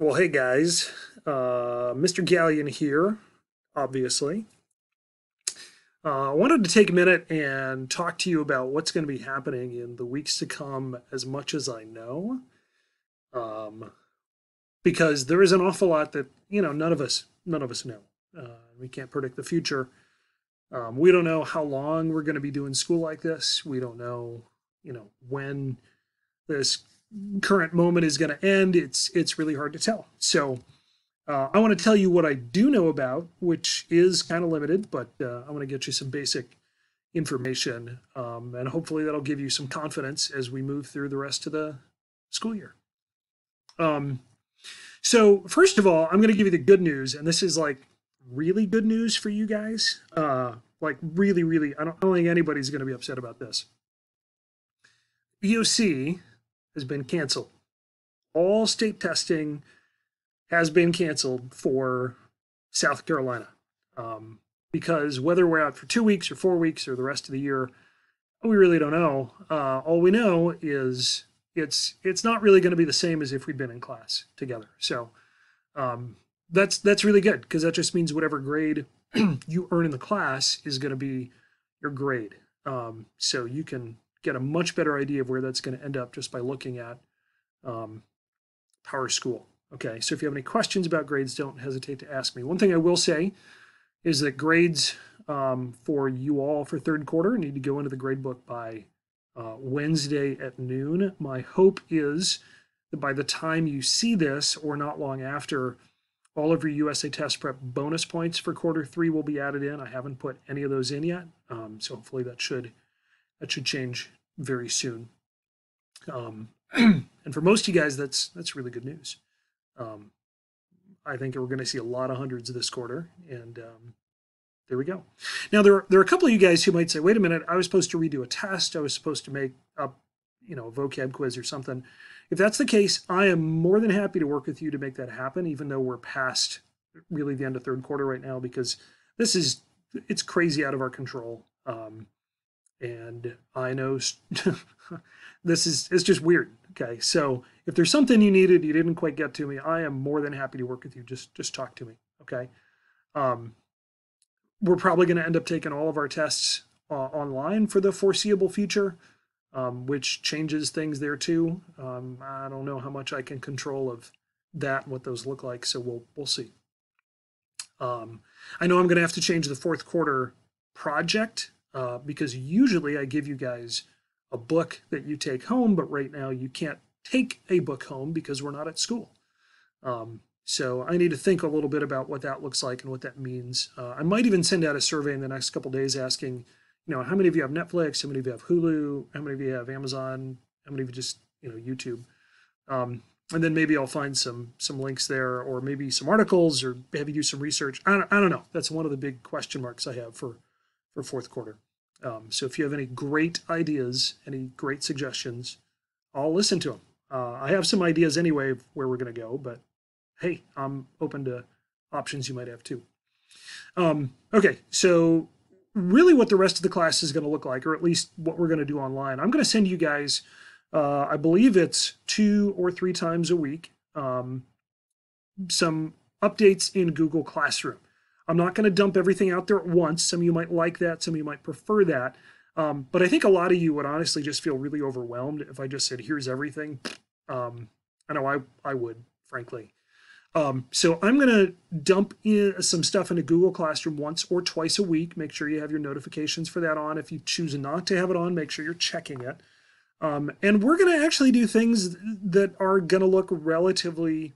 Well, hey guys, Mr. Galleon here, obviously. I wanted to take a minute and talk to you about what's going to be happening in the weeks to come as much as I know. Um, because there is an awful lot that, none of us know. We can't predict the future. We don't know how long we're going to be doing school like this. We don't know, when this current moment is going to end. It's really hard to tell. So, I want to tell you what I do know about, which is kind of limited, but I want to get you some basic information, and hopefully that'll give you some confidence as we move through the rest of the school year. Um, so, first of all, I'm going to give you the good news, and this is like really good news for you guys. Like really, really, I don't think anybody's going to be upset about this. EOC has been canceled. All state testing has been canceled for South Carolina, because whether we're out for 2 weeks or 4 weeks or the rest of the year, we really don't know. All we know is it's not really going to be the same as if we'd been in class together. So um, that's really good because that just means whatever grade you earn in the class is going to be your grade. So you can get a much better idea of where that's going to end up just by looking at um, Power School. Okay, so if you have any questions about grades, don't hesitate to ask me. One thing I will say is that grades for you all for third quarter need to go into the grade book by Wednesday at noon. My hope is that by the time you see this, or not long after, all of your USA Test Prep bonus points for quarter three will be added in. I haven't put any of those in yet, so hopefully that should change very soon. And for most of you guys, that's really good news. Um, I think we're going to see a lot of hundreds this quarter, and there we go. Now there are a couple of you guys who might say, "Wait a minute, I was supposed to redo a test. I was supposed to make up, a vocab quiz or something." If that's the case, I am more than happy to work with you to make that happen, even though we're past really the end of third quarter right now, because this is it's crazy out of our control. And I know it's just weird. Okay, so if there's something you needed, you didn't quite get to me, I am more than happy to work with you. Just talk to me. Okay. Um, we're probably going to end up taking all of our tests online for the foreseeable future, which changes things there too. I don't know how much I can control of that and what those look like, so we'll see. Um, I know I'm going to have to change the fourth quarter project because usually I give you guys a book that you take home, but right now you can't take a book home because we're not at school. So I need to think a little bit about what that looks like and what that means. I might even send out a survey in the next couple of days asking, how many of you have Netflix? How many of you have Hulu? How many of you have Amazon? How many of you just, YouTube? And then maybe I'll find some links there, or maybe some articles, or have you do some research. I don't know. That's one of the big question marks I have for fourth quarter. So if you have any great ideas, any great suggestions, I'll listen to them. I have some ideas anyway of where we're going to go, but hey, I'm open to options you might have too. Okay, so really what the rest of the class is going to look like, or at least what we're going to do online, I'm going to send you guys, I believe it's 2 or 3 times a week, some updates in Google Classroom. I'm not going to dump everything out there at once. Some of you might like that, some of you might prefer that. But I think a lot of you would honestly just feel really overwhelmed if I just said, here's everything. I know I would, frankly. So I'm going to dump in some stuff into Google Classroom once or twice a week. Make sure you have your notifications for that on. If you choose not to have it on, make sure you're checking it. And we're going to actually do things that are going to look relatively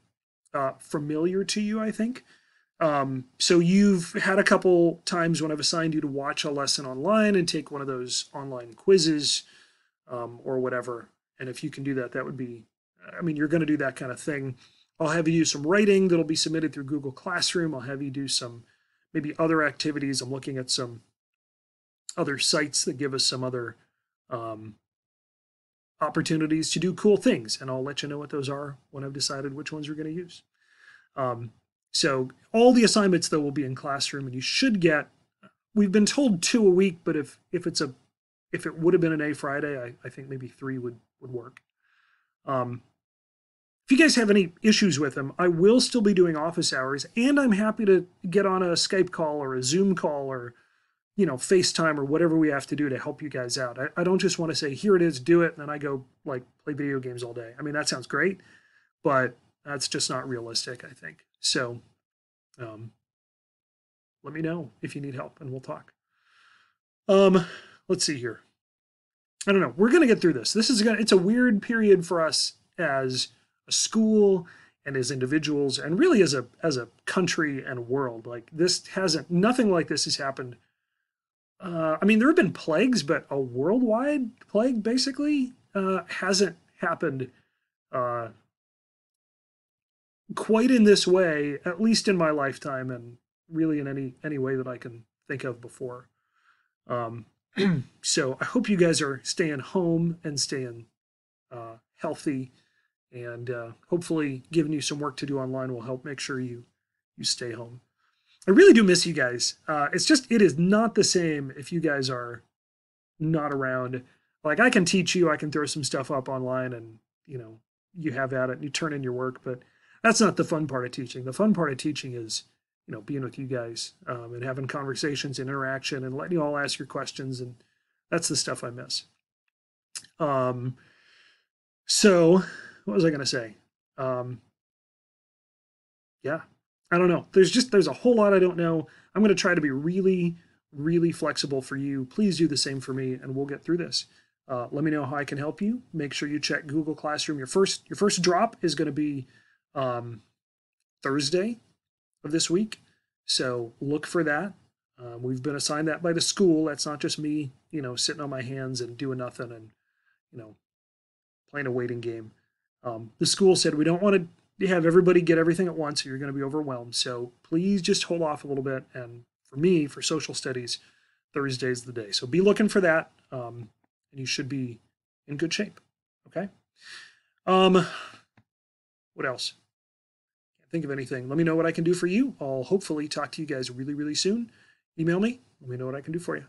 familiar to you, I think. So you've had a couple times when I've assigned you to watch a lesson online and take one of those online quizzes, or whatever. And if you can do that, that would be, you're going to do that kind of thing. I'll have you do some writing that'll be submitted through Google Classroom. I'll have you do some maybe other activities. I'm looking at some other sites that give us some other um, opportunities to do cool things, and I'll let you know what those are when I've decided which ones we're going to use. So all the assignments though will be in Classroom, and you should get. We've been told 2 a week, but if it would have been an A Friday, I think maybe 3 would work. Um, if you guys have any issues with them, I will still be doing office hours, and I'm happy to get on a Skype call or a Zoom call or, FaceTime or whatever we have to do to help you guys out. I don't just want to say, here it is, do it, and then I go like play video games all day. I mean, that sounds great, but that's just not realistic, I think. So um, let me know if you need help and we'll talk. Um, let's see here. I don't know. We're going to get through this. It's a weird period for us as a school and as individuals and really as a country and world. Like nothing like this has happened. I mean, there have been plagues, but a worldwide plague basically hasn't happened uh, quite in this way, at least in my lifetime, and really in any way that I can think of before. Um, so I hope you guys are staying home and staying healthy, and hopefully giving you some work to do online will help make sure you stay home. I really do miss you guys. It is not the same if you guys are not around. Like I can teach you, I can throw some stuff up online, and you have at it and you turn in your work, but that's not the fun part of teaching. The fun part of teaching is being with you guys and having conversations and interaction and letting you all ask your questions, and that's the stuff I miss. So what was I going to say? Yeah, I don't know. There's a whole lot I don't know. I'm going to try to be really, really flexible for you. Please do the same for me, and we'll get through this. Let me know how I can help you. Make sure you check Google Classroom. Your first drop is going to be Thursday of this week, so look for that. We've been assigned that by the school. That's not just me, sitting on my hands and doing nothing and playing a waiting game. The school said we don't want to have everybody get everything at once, or you're going to be overwhelmed. So please just hold off a little bit. And for me, for social studies, Thursday's the day. So be looking for that, and you should be in good shape. Okay. What else? Can't think of anything. Let me know what I can do for you. I'll hopefully talk to you guys really, really soon. Email me. Let me know what I can do for you.